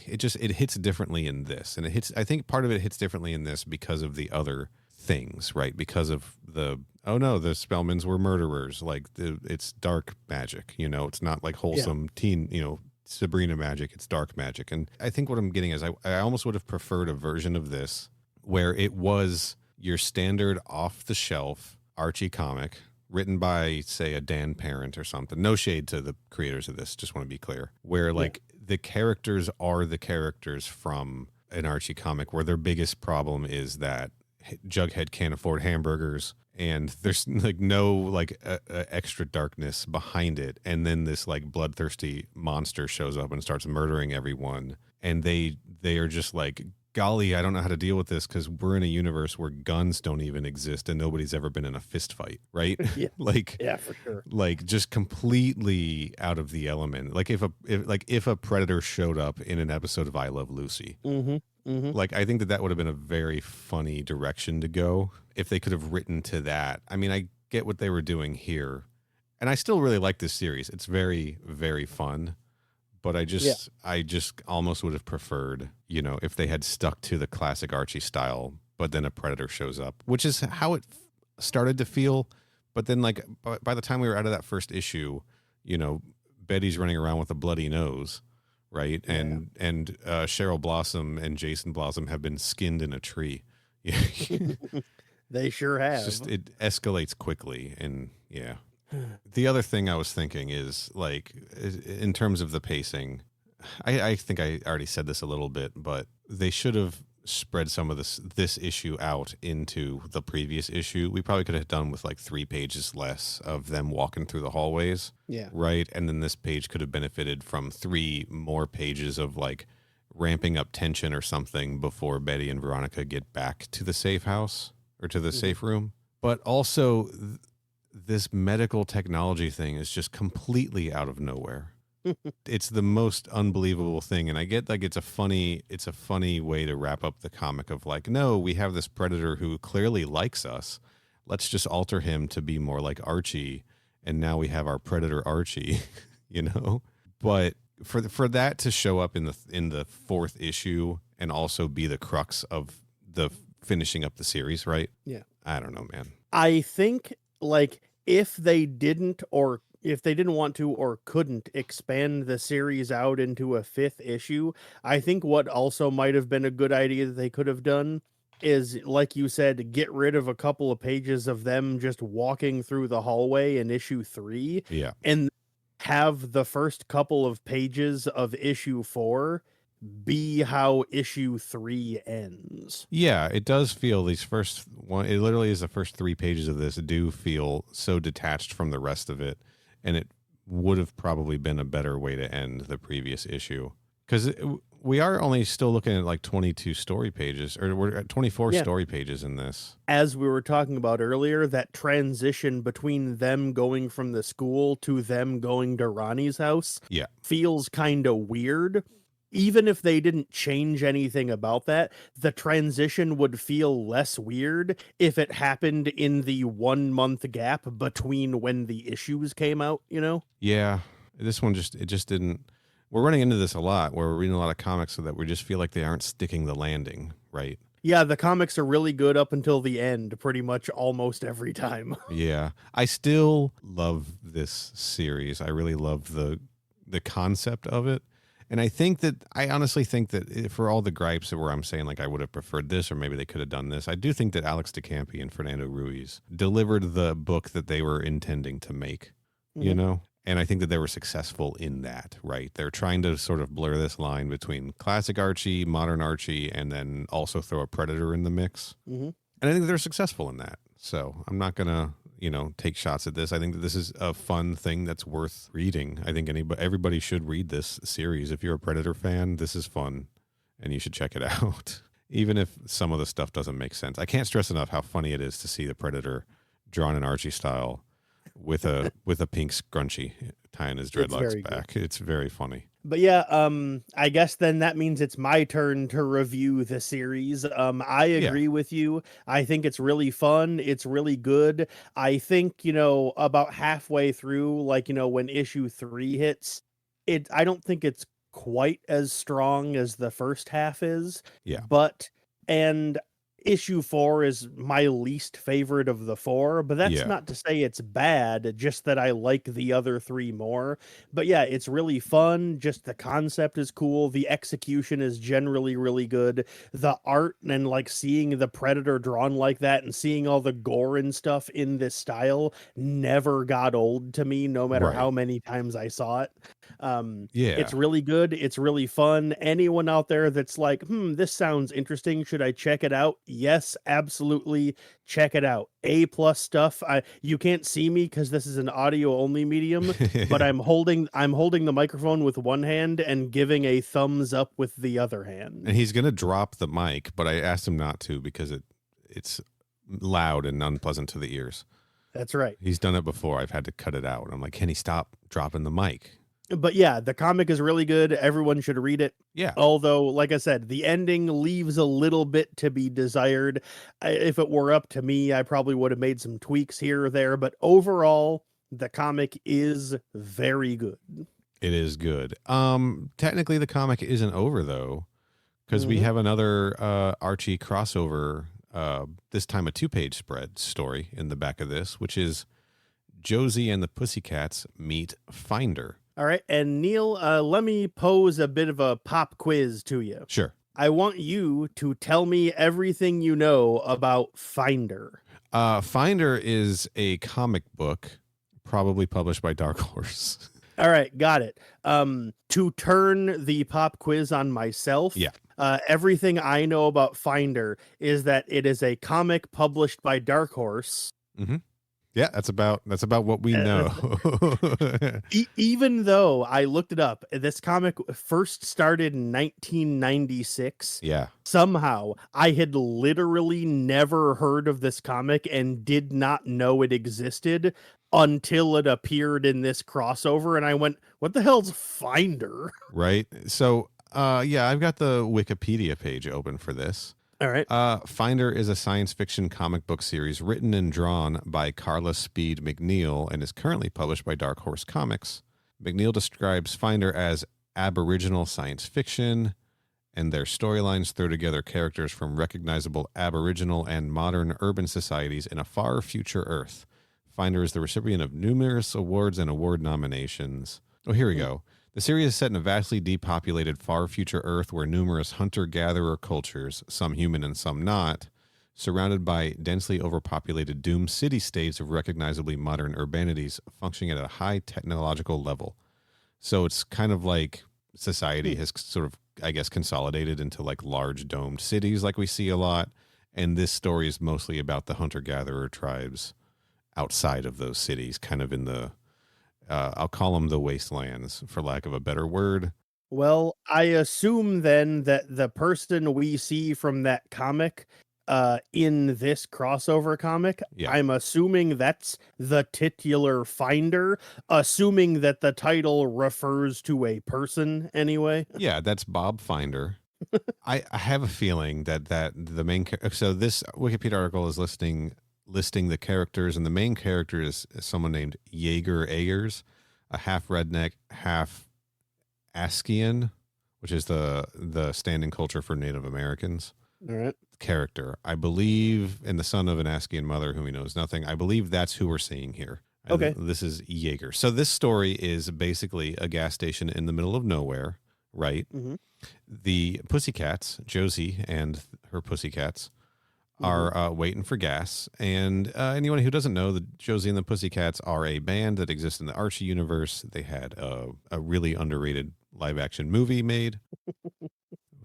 it hits differently in this, and I think part of it hits differently in this because of the other things, right? Because of the the Spellmans were murderers. Like it's dark magic, it's not like wholesome teen, Sabrina magic. It's dark magic. And I think what I'm getting is I almost would have preferred a version of this where it was your standard off the shelf Archie comic written by, say, a Dan Parent or something. No shade to the creators of this. Just want to be clear. Where like the characters are the characters from an Archie comic where their biggest problem is that Jughead can't afford hamburgers and there's like no like extra darkness behind it, and then this like bloodthirsty monster shows up and starts murdering everyone, and they are just like, golly, I don't know how to deal with this because we're in a universe where guns don't even exist and nobody's ever been in a fist fight, right? Yeah. Yeah, for sure. Like just completely out of the element. Like if a predator showed up in an episode of I Love Lucy. Like, I think that would have been a very funny direction to go if they could have written to that. I mean, I get what they were doing here, and I still really like this series. It's very, very fun, but I just almost would have preferred, if they had stuck to the classic Archie style, but then a predator shows up, which is how it started to feel. But then, like, by the time we were out of that first issue, Betty's running around with a bloody nose. Right. Yeah. And Cheryl Blossom and Jason Blossom have been skinned in a tree. They sure have. It escalates quickly. And the other thing I was thinking is, like, in terms of the pacing, I think I already said this a little bit, but they should have spread some of this issue out into the previous issue. We probably could have done with like 3 pages less of them walking through the hallways. Yeah. Right. And then this page could have benefited from 3 more pages of like ramping up tension or something before Betty and Veronica get back to the safe house or to the safe room. But also this medical technology thing is just completely out of nowhere. It's the most unbelievable thing, and I get like it's a funny way to wrap up the comic of like, no, we have this predator who clearly likes us. Let's just alter him to be more like Archie, and now we have our predator Archie, But for that to show up in the 4th issue and also be the crux of the finishing up the series, right? Yeah. I don't know, man. I think like if they didn't want to or couldn't expand the series out into a 5th issue, I think what also might have been a good idea that they could have done is, like you said, get rid of a couple of pages of them just walking through the hallway in issue 3. Yeah. And have the first couple of pages of issue 4 be how issue 3 ends. Yeah, it does feel these first one. It literally is the first 3 pages of this do feel so detached from the rest of it. And it would have probably been a better way to end the previous issue. Because we are only still looking at like 22 story pages, or we're at 24 story pages in this. As we were talking about earlier, that transition between them going from the school to them going to Ronnie's house feels kind of weird. Even if they didn't change anything about that, the transition would feel less weird if it happened in the 1-month gap between when the issues came out, Yeah, this one just didn't. We're running into this a lot where we're reading a lot of comics so that we just feel like they aren't sticking the landing, right? Yeah, the comics are really good up until the end, pretty much almost every time. Yeah, I still love this series. I really love the concept of it. And I honestly think that for all the gripes where I'm saying like I would have preferred this or maybe they could have done this, I do think that Alex DeCampi and Fernando Ruiz delivered the book that they were intending to make, And I think that they were successful in that, right? They're trying to sort of blur this line between classic Archie, modern Archie, and then also throw a predator in the mix. And I think they're successful in that. So I'm not going to, take shots at this. I think that this is a fun thing that's worth reading. I think everybody should read this series. If you're a Predator fan, this is fun and you should check it out. Even if some of the stuff doesn't make sense. I can't stress enough how funny it is to see the Predator drawn in Archie style with a pink scrunchie tying his dreadlocks back. Good. It's very funny. But yeah, I guess then that means it's my turn to review the series. I agree with you. I think it's really fun. It's really good. I think, about halfway through, like, when issue 3 hits, I don't think it's quite as strong as the first half is. Yeah. And issue 4 is my least favorite of the 4, but that's Yeah. not to say it's bad, just that I like the other 3 more. But yeah, it's really fun. Just the concept is cool. The execution is generally really good. The art and like seeing the Predator drawn like that and seeing all the gore and stuff in this style never got old to me, no matter how Right. many times I saw it. Yeah. It's really good. It's really fun. Anyone out there that's like, this sounds interesting. Should I check it out? Yes, absolutely. Check it out. A+ stuff. You can't see me because this is an audio only medium, but I'm holding the microphone with one hand and giving a thumbs up with the other hand. And he's gonna drop the mic, but I asked him not to because it's loud and unpleasant to the ears. That's right. He's done it before. I've had to cut it out. I'm like, can he stop dropping the mic? But yeah, the comic is really good. Everyone should read it. Yeah. Although, like I said, the ending leaves a little bit to be desired. If it were up to me, I probably would have made some tweaks here or there. But overall, the comic is very good. It is good. Technically, the comic isn't over though, because we have another Archie crossover. This time a 2-page spread story in the back of this, which is Josie and the Pussycats meet Finder. All right. And Neal, let me pose a bit of a pop quiz to you. Sure. I want you to tell me everything you know about Finder. Finder is a comic book, probably published by Dark Horse. All right, got it. To turn the pop quiz on myself, Yeah. Everything I know about Finder is that it is a comic published by Dark Horse. Mm-hmm. Yeah, that's about what we know. Even though I looked it up, this comic first started in 1996. Yeah. Somehow I had literally never heard of this comic and did not know it existed until it appeared in this crossover. And I went, what the hell's Finder? Right. So, yeah, I've got the Wikipedia page open for this. All right. Finder is a science fiction comic book series written and drawn by Carla Speed McNeil and is currently published by Dark Horse Comics. McNeil describes Finder as aboriginal science fiction, and their storylines throw together characters from recognizable aboriginal and modern urban societies in a far future Earth. Finder is the recipient of numerous awards and award nominations. Oh, here we go. The series is set in a vastly depopulated far future Earth where numerous hunter-gatherer cultures, some human and some not, surrounded by densely overpopulated doomed city-states of recognizably modern urbanities functioning at a high technological level. So it's kind of like society has sort of, I guess, consolidated into like large domed cities like we see a lot. And this story is mostly about the hunter-gatherer tribes outside of those cities, kind of in the I'll call them the wastelands, for lack of a better word. Well, I assume then that the person we see from that comic in this crossover comic, Yeah. I'm assuming that's the titular Finder, assuming that the title refers to a person anyway. Yeah, that's Bob Finder. I have a feeling that the main so this Wikipedia article is listing the characters, and the main character is someone named Jaeger Ayers, a half redneck, half Askian, which is the standing culture for Native Americans. All right. Character, I believe, and the son of an Askian mother whom he knows nothing. I believe that's who we're seeing here. And Okay. this is Jaeger. So this story is basically a gas station in the middle of nowhere, right? Mm-hmm. The Pussycats, Josie and her Pussycats, are waiting for gas. And anyone who doesn't know, the Josie and the Pussycats are a band that exists in the Archie universe. They had a really underrated live action movie made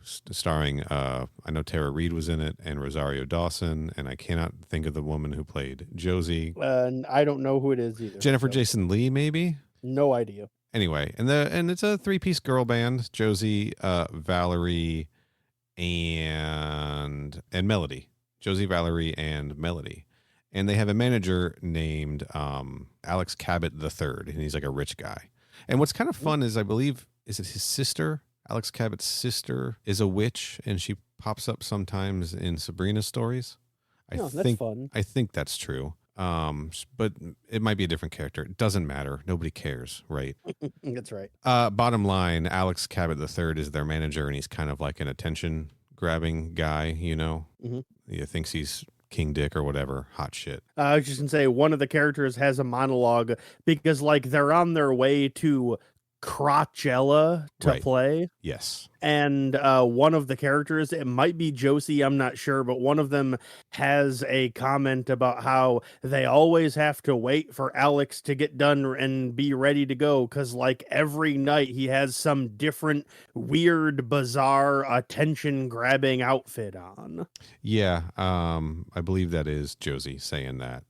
starring, I know Tara Reid was in it, and Rosario Dawson. And I cannot think of the woman who played Josie. I don't know who it is either. Jennifer so Jason Leigh, maybe? no idea. Anyway, and it's a 3-piece girl band: Josie, Valerie, and Melody. Josie, Valerie, and Melody. And they have a manager named Alex Cabot III, and he's like a rich guy. And what's kind of fun is, I believe, is it his sister? Alex Cabot's sister is a witch, and she pops up sometimes in Sabrina's stories. That's fun. I think that's true. But it might be a different character. It doesn't matter. Nobody cares, right? That's right. Bottom line, Alex Cabot III is their manager, and he's kind of like an attention grabbing guy, you know. Mhm. He thinks he's King Dick or whatever. Hot shit. I was just gonna say one of the characters has a monologue because like they're on their way to Crotchella to Right. play. Yes. And one of the characters, it might be Josie, I'm not sure, but one of them has a comment about how they always have to wait for Alex to get done and be ready to go because, like, every night he has some different, weird, bizarre, attention-grabbing outfit on. Yeah, I believe that is Josie saying that.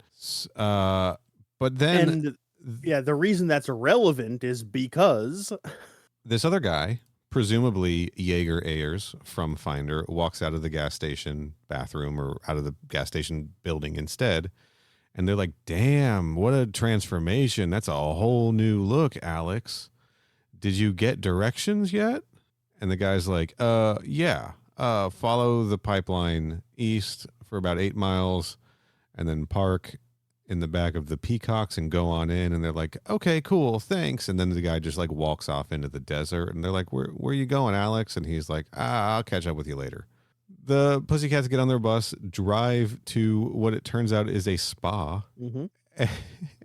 But then... And, yeah, the reason that's relevant is because... this other guy, presumably Jaeger Ayers from Finder, walks out of the gas station bathroom or out of the gas station building instead. And they're like, damn, what a transformation. That's a whole new look, Alex. Did you get directions yet? And the guy's like, yeah. Follow the pipeline east for about 8 miles and then park in the back of the Peacocks and go on in. And they're like, okay, cool, thanks. And then the guy just like walks off into the desert and they're like, where are you going, Alex? And he's like, I'll catch up with you later. The Pussycats get on their bus, drive to what it turns out is a spa. Mm-hmm.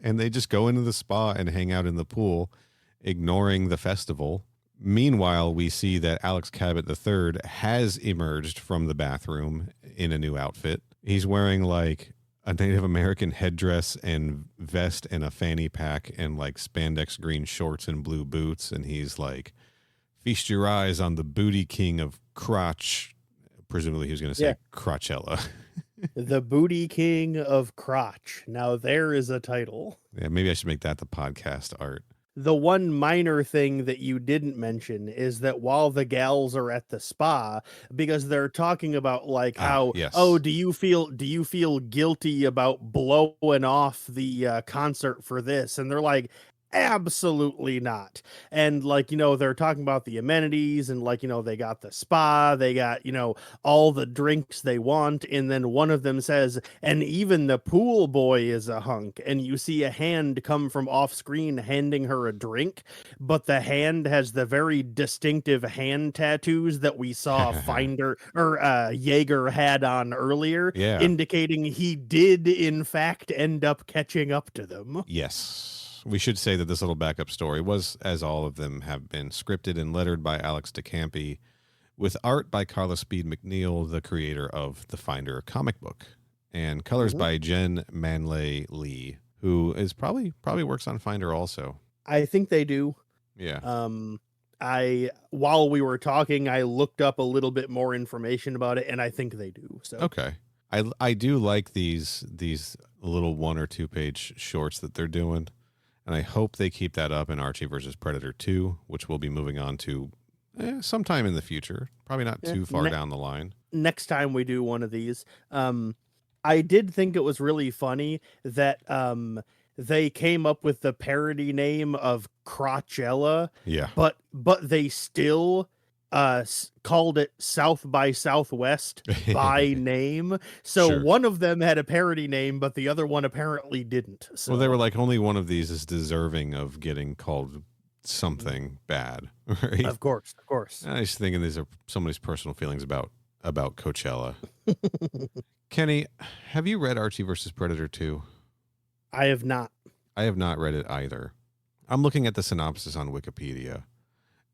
And they just go into the spa and hang out in the pool, ignoring the festival. Meanwhile, we see that Alex Cabot III has emerged from the bathroom in a new outfit. He's wearing like a Native American headdress and vest and a fanny pack and like spandex green shorts and blue boots. And he's like, feast your eyes on the booty king of crotch. Presumably he was going to say Crotchella. The booty king of crotch. Now there is a title. Yeah, maybe I should make that the podcast art. The one minor thing that you didn't mention is that while the gals are at the spa, because they're talking about like how, do you feel guilty about blowing off the concert for this? And they're like, absolutely not. And like, they're talking about the amenities and like, they got the spa, they got, all the drinks they want. And then one of them says, and even the pool boy is a hunk. And you see a hand come from off screen handing her a drink, but the hand has the very distinctive hand tattoos that we saw Finder or Jaeger had on earlier, indicating he did in fact end up catching up to them. Yes. We should say that this little backup story was, as all of them have been, scripted and lettered by Alex DeCampi, with art by Carlos Speed McNeil, the creator of the Finder comic book, and colors by Jen Manley Lee, who is probably works on Finder also. I think they do. Yeah. While we were talking, I looked up a little bit more information about it, and I think they do. So okay. I do like these little 1 or 2 page shorts that they're doing. And I hope they keep that up in Archie versus Predator 2, which we'll be moving on to sometime in the future. Probably not too far down the line. Next time we do one of these. I did think it was really funny that they came up with the parody name of Crotchella. Yeah. But they still called it South by Southwest by name. So one of them had a parody name, but the other one apparently didn't. So. Well, they were like, only one of these is deserving of getting called something bad, right? Of course. I was thinking these are somebody's personal feelings about Coachella. Kenny, have you read Archie versus Predator 2? I have not. I have not read it either. I'm looking at the synopsis on Wikipedia.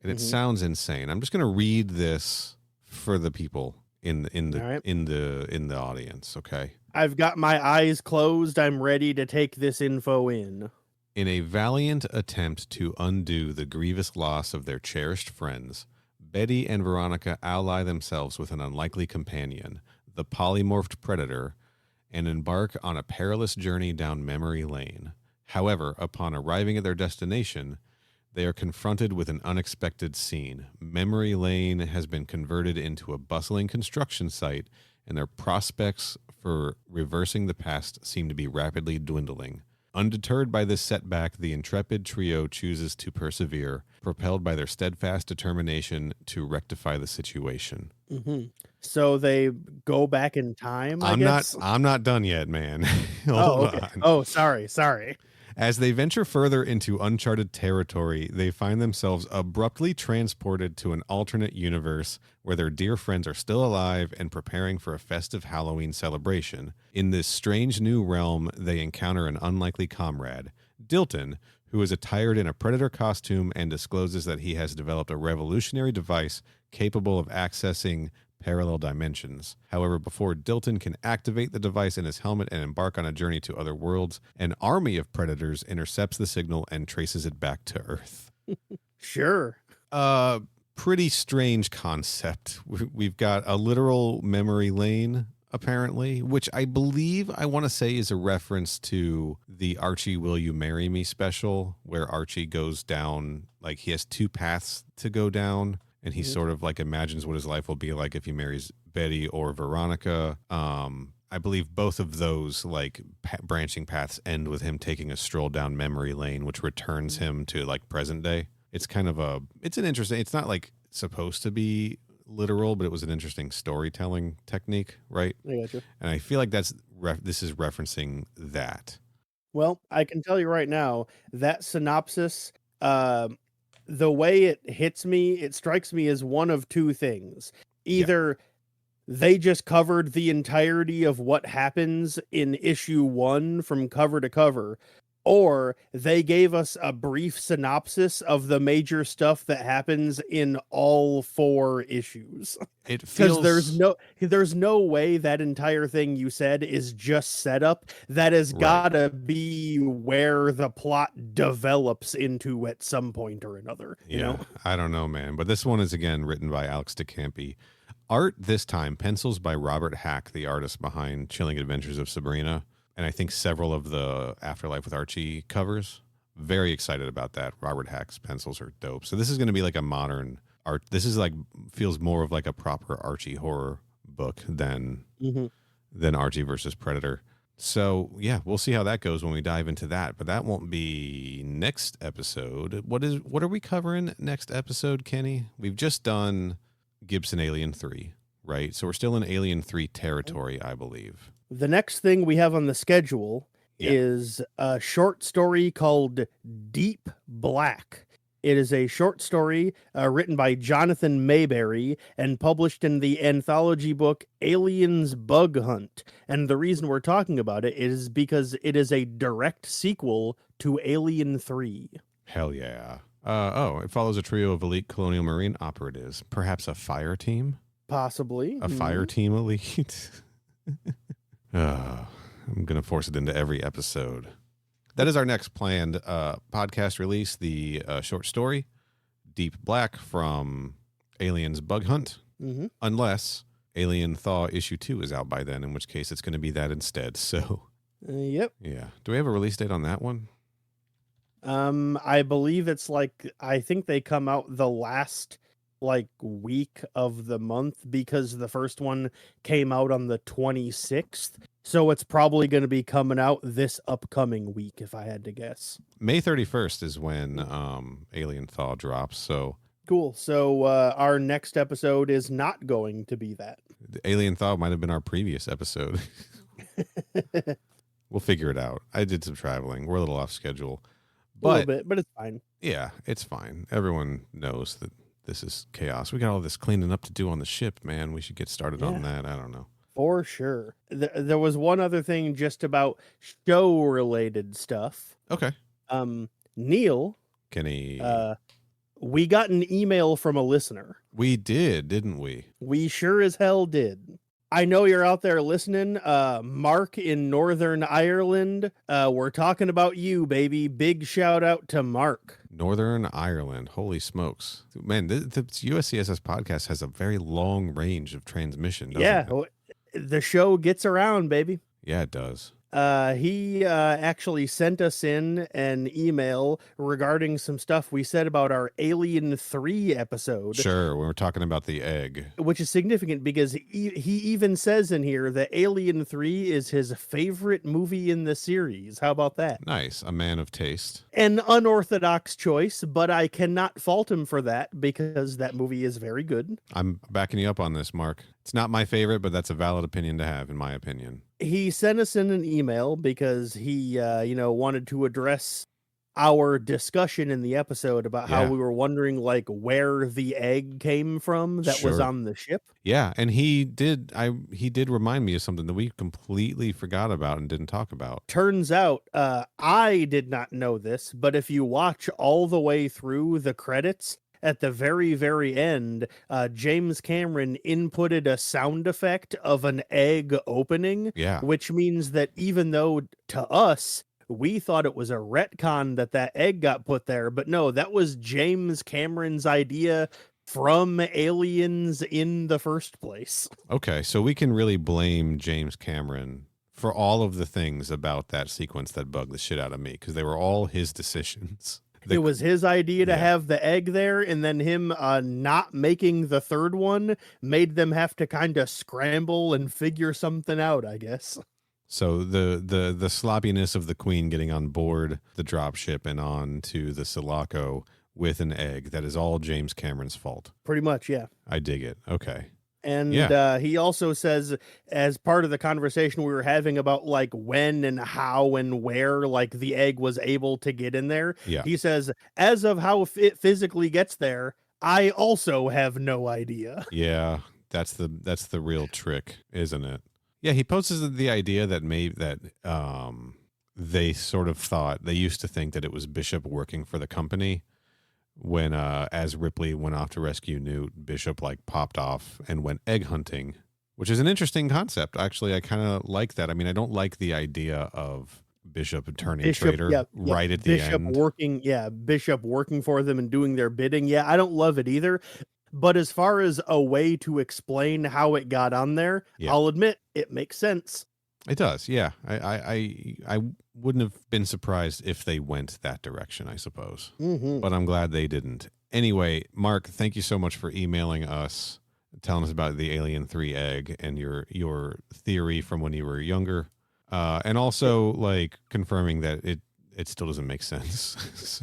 And it sounds insane. I'm just going to read this for the people in the audience, okay? I've got my eyes closed. I'm ready to take this info in. In a valiant attempt to undo the grievous loss of their cherished friends, Betty and Veronica ally themselves with an unlikely companion, the polymorphed predator, and embark on a perilous journey down memory lane. However, upon arriving at their destination, they are confronted with an unexpected scene. Memory Lane has been converted into a bustling construction site, and their prospects for reversing the past seem to be rapidly dwindling. Undeterred by this setback, the intrepid trio chooses to persevere, propelled by their steadfast determination to rectify the situation. Mm-hmm. So they go back in time, I guess? I'm not done yet, man. Hold on. Oh, sorry. As they venture further into uncharted territory, they find themselves abruptly transported to an alternate universe where their dear friends are still alive and preparing for a festive Halloween celebration. In this strange new realm, they encounter an unlikely comrade, Dilton, who is attired in a predator costume and discloses that he has developed a revolutionary device capable of accessing parallel dimensions. However, before Dilton can activate the device in his helmet and embark on a journey to other worlds, an army of predators intercepts the signal and traces it back to Earth. Sure. Pretty strange concept. We've got a literal memory lane, apparently, which I believe I want to say is a reference to the Archie Will You Marry Me special, where Archie goes down, like he has two paths to go down. And he sort of like imagines what his life will be like if he marries Betty or Veronica. I believe both of those like branching paths end with him taking a stroll down memory lane, which returns him to like present day. It's kind of it's an interesting, it's not like supposed to be literal, but it was an interesting storytelling technique, right? I gotcha. And I feel like this is referencing that. Well, I can tell you right now that synopsis, the way it hits me, it strikes me as one of two things. Either they just covered the entirety of what happens in issue 1 from cover to cover, or they gave us a brief synopsis of the major stuff that happens in all 4 issues. It feels there's no way that entire thing you said is just setup. That has gotta be where the plot develops into at some point or another. You know? I don't know, man. But this one is again written by Alex DeCampi. Art this time, pencils by Robert Hack, the artist behind Chilling Adventures of Sabrina. And I think several of the Afterlife with Archie covers. Very excited about that. Robert Hack's pencils are dope. So this is going to be like a modern art. This is like, feels more of like a proper Archie horror book than Archie versus Predator. So yeah, we'll see how that goes when we dive into that. But that won't be next episode. What are we covering next episode, Kenny? We've just done Gibson Alien 3, right? So we're still in Alien 3 territory, I believe. The next thing we have on the schedule is a short story called Deep Black. It is a short story written by Jonathan Mayberry and published in the anthology book Aliens Bug Hunt. And the reason we're talking about it is because it is a direct sequel to Alien 3. Hell yeah. It follows a trio of elite colonial marine operatives. Perhaps a fire team? Possibly. A fire team elite? I'm going to force it into every episode. That is our next planned podcast release, the short story, Deep Black from Aliens Bug Hunt, unless Alien Thaw issue 2 is out by then, in which case it's going to be that instead. So, yep. Yeah. Do we have a release date on that one? I believe it's like, I think they come out the last like week of the month because the first one came out on the 26th. So it's probably going to be coming out this upcoming week, if I had to guess. May 31st is when Alien Thaw drops. So cool. So our next episode is not going to be that. The Alien Thaw might have been our previous episode. We'll figure it out. I did some traveling. We're a little off schedule. A little bit, but it's fine. Yeah, it's fine. Everyone knows that this is chaos. We got all this cleaning up to do on the ship, man. We should get started on that. I don't know. For sure. There was one other thing just about show-related stuff. Okay. Neal. Kenny. We got an email from a listener. We did, didn't we? We sure as hell did. I know you're out there listening. Mark in Northern Ireland. We're talking about you, baby. Big shout out to Mark. Northern Ireland. Holy smokes. Man, the USCSS podcast has a very long range of transmission, doesn't it? The show gets around, baby. Yeah, it does. He actually sent us in an email regarding some stuff we said about our Alien 3 episode. Sure, we were talking about the egg. Which is significant because he even says in here that Alien 3 is his favorite movie in the series. How about that? Nice. A man of taste. An unorthodox choice, but I cannot fault him for that because that movie is very good. I'm backing you up on this, Mark. It's not my favorite, but that's a valid opinion to have, in my opinion. He sent us in an email because he, wanted to address our discussion in the episode about how Yeah. we were wondering, like, where the egg came from that was Sure. on the ship. Yeah, and he did remind me of something that we completely forgot about and didn't talk about. Turns out, I did not know this, but if you watch all the way through the credits, at the very, very end, James Cameron inputted a sound effect of an egg opening, Yeah. which means that even though to us, we thought it was a retcon that egg got put there, but no, that was James Cameron's idea from Aliens in the first place. Okay, so we can really blame James Cameron for all of the things about that sequence that bugged the shit out of me, because they were all his decisions. It was his idea to Yeah. have the egg there, and then him not making the third one made them have to kind of scramble and figure something out, I guess. So the sloppiness of the Queen getting on board the dropship and on to the Sulaco with an egg, that is all James Cameron's fault. Pretty much, yeah. I dig it. Okay. And Yeah. he also says, as part of the conversation we were having about like when and how and where like the egg was able to get in there, Yeah. he says, as of how it physically gets there, I also have no idea. Yeah, that's the real trick, isn't it? Yeah, he poses the idea that they sort of thought, they used to think that it was Bishop working for the company. When as Ripley went off to rescue Newt, Bishop like popped off and went egg hunting, which is an interesting concept. Actually, I kind of like that. I mean, I don't like the idea of Bishop turning traitor right at the end. Bishop working for them and doing their bidding. Yeah, I don't love it either. But as far as a way to explain how it got on there, I'll admit it makes sense. It does, yeah. I wouldn't have been surprised if they went that direction, I suppose. Mm-hmm. But I'm glad they didn't. Anyway, Mark, thank you so much for emailing us, telling us about the Alien 3 egg and your theory from when you were younger. And also, like, confirming that it still doesn't make sense.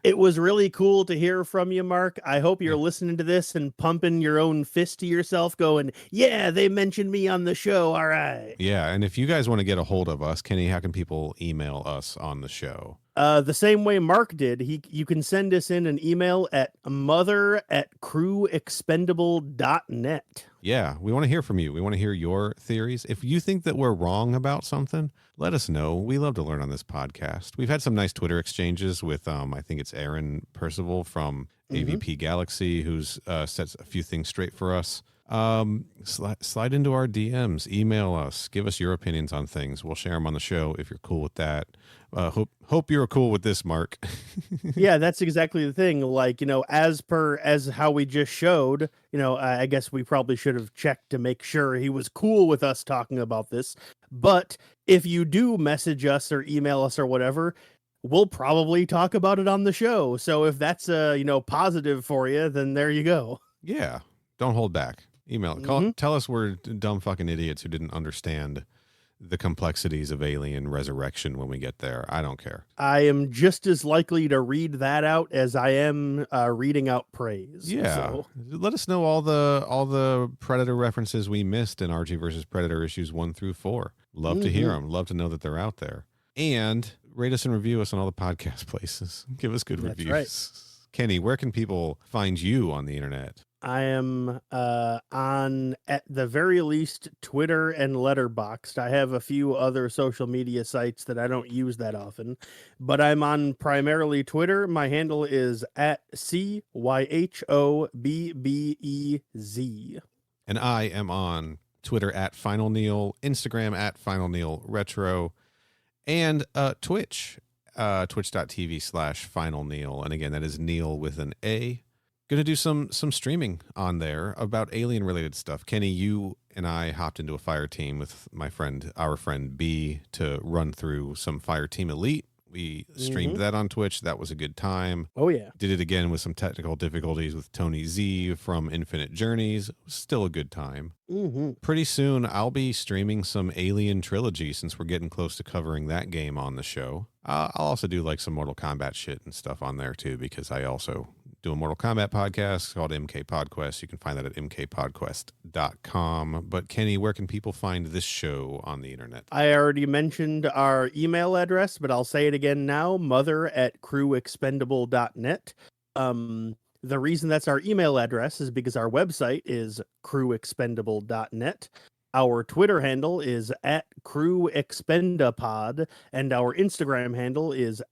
It was really cool to hear from you, Mark. I hope you're listening to this and pumping your own fist to yourself going, yeah, they mentioned me on the show. All right. Yeah. And if you guys want to get a hold of us, Kenny, how can people email us on the show? The same way Mark did. You can send us in an email at mother@crewexpendable.net. Yeah, we want to hear from you. We want to hear your theories. If you think that we're wrong about something, let us know. We love to learn on this podcast. We've had some nice Twitter exchanges with, I think it's Aaron Percival from AVP Galaxy, who's set a few things straight for us. Slide into our DMs, email us, give us your opinions on things. We'll share them on the show if you're cool with that. Hope you're cool with this, Mark. Yeah, that's exactly the thing. Like, as how we just showed, I guess we probably should have checked to make sure he was cool with us talking about this. But if you do message us or email us or whatever, we'll probably talk about it on the show. So if that's positive for you, then there you go. Yeah, don't hold back. Email. Tell us we're dumb fucking idiots who didn't understand the complexities of alien resurrection when we get there. I don't care. I am just as likely to read that out as I am reading out praise. Yeah. So. Let us know all the Predator references we missed in Archie versus Predator issues 1 through 4. Love to hear them. Love to know that they're out there. And rate us and review us on all the podcast places. Give us good reviews. Right. Kenny, where can people find you on the internet? I am on, at the very least, Twitter and Letterboxd. I have a few other social media sites that I don't use that often, but I'm on primarily Twitter. My handle is at CYHOBBEZ. And I am on Twitter at Final Neal, Instagram at Final Neal Retro, and Twitch, twitch.tv/Final Neal. And again, that is Neal with an A. Gonna do some streaming on there about alien related stuff. Kenny, you and I hopped into a fire team with our friend B, to run through some Fire Team Elite. We streamed that on Twitch. That was a good time. Oh yeah. Did it again with some technical difficulties with Tony Z from Infinite Journeys. Still a good time. Pretty soon I'll be streaming some Alien Trilogy, since we're getting close to covering that game on the show. I'll also do like some Mortal Kombat shit and stuff on there too, because I also do a Mortal Kombat podcast called MK Podquest. You can find that at mkpodquest.com. But Kenny, where can people find this show on the internet? I already mentioned our email address, but I'll say it again now, mother@crewexpendable.net. The reason that's our email address is because our website is crewexpendable.net. Our Twitter handle is @crewexpendapod, and our Instagram handle is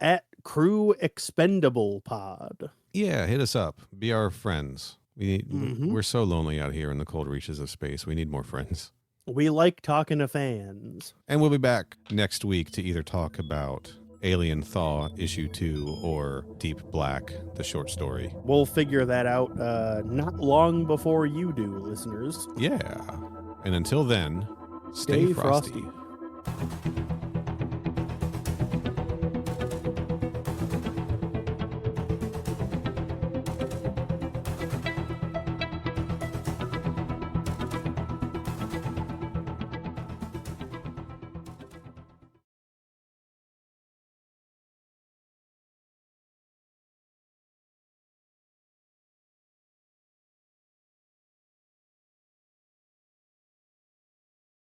@crewexpendablepod. Yeah, hit us up. Be our friends. We're so lonely out here in the cold reaches of space. We need more friends. We like talking to fans. And we'll be back next week to either talk about Alien Thaw issue 2 or Deep Black, the short story. We'll figure that out not long before you do, listeners. Yeah. And until then, stay frosty.